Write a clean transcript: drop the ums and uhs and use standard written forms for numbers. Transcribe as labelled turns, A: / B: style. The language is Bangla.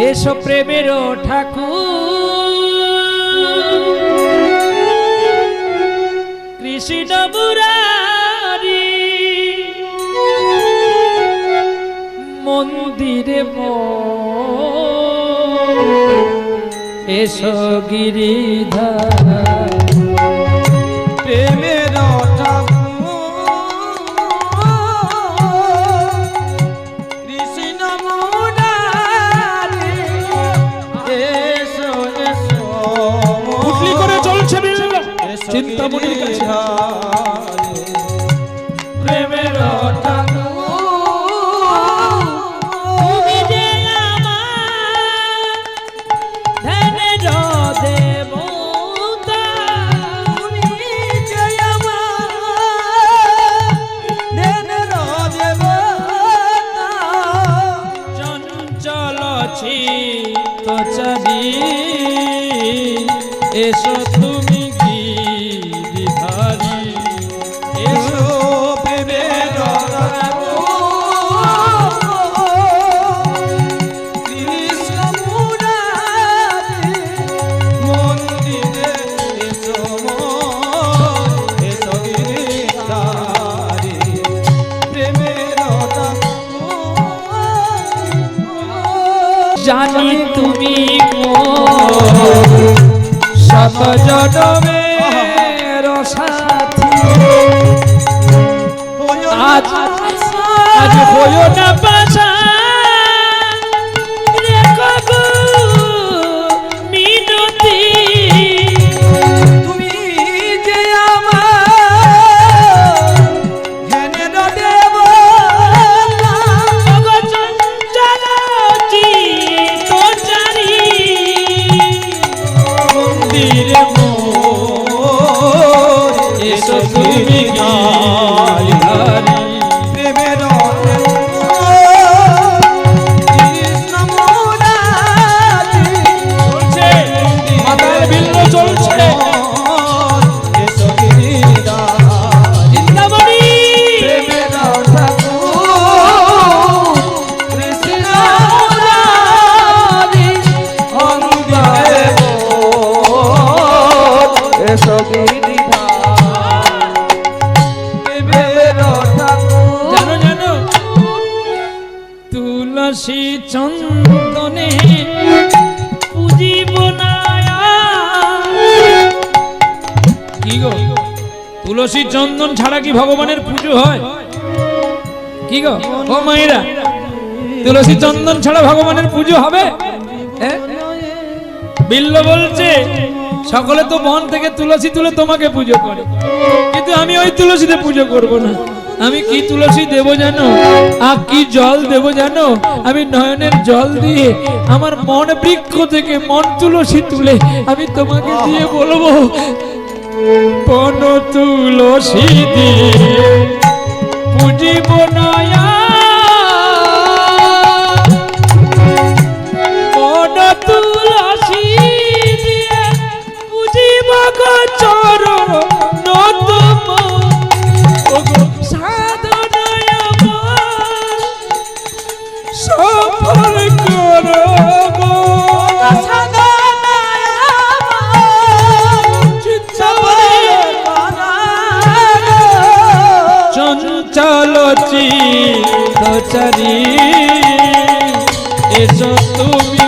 A: এসো প্রেমের ঠাকুর কৃষ্ণ মুরারি মন্দিরে এসো গিরিধার
B: প্রেমের
A: চিন্তামণির কাছে
B: প্রেমের
A: তুমি যে আমার ধ্যানের দেবতা
B: তুমি যে আমার ধ্যানের দেবতা
A: চঞ্চল চিত্তচারী এসো তুমি জানি তুমি শত জনমের সাথী আজ হইও না পাশা মিনতি
B: তুমি যে আমার ধ্যানের দেবতা
A: চঞ্চল চিত্তচারী মন্দিরে এসো তুমি গিরিধারী
B: প্রেমের
A: মাতাল বিল্ল চলছে চিন্তামণি
B: প্রেমের
A: জানো জানো তুলসী চন্দনে পুজিব না কি গো তুলসী চন্দন ছাড়া কি ভগবানের পুজো হয় কি গো ও মায়েরা তুলসী চন্দন ছাড়া ভগবানের পুজো হবে বিল্ল বলছে সকলে তো বন থেকে তুলসী তুলে তোমাকে পুজো করে কিন্তু আমি ওই তুলসীতে পুজো করব না আমি কি তুলসী দেব জানো আর কি জল দেব জানো আমি নয়নের জল দিয়ে আমার মন বৃক্ষ থেকে মন তুলসী তুলে আমি তোমাকে দিয়ে বলবো বন তুলসী দিয়ে পুজিব নয়া বন তুলসী দিয়ে পুজিব চরণ চঞ্চল চিত্তচারী এসো তুমি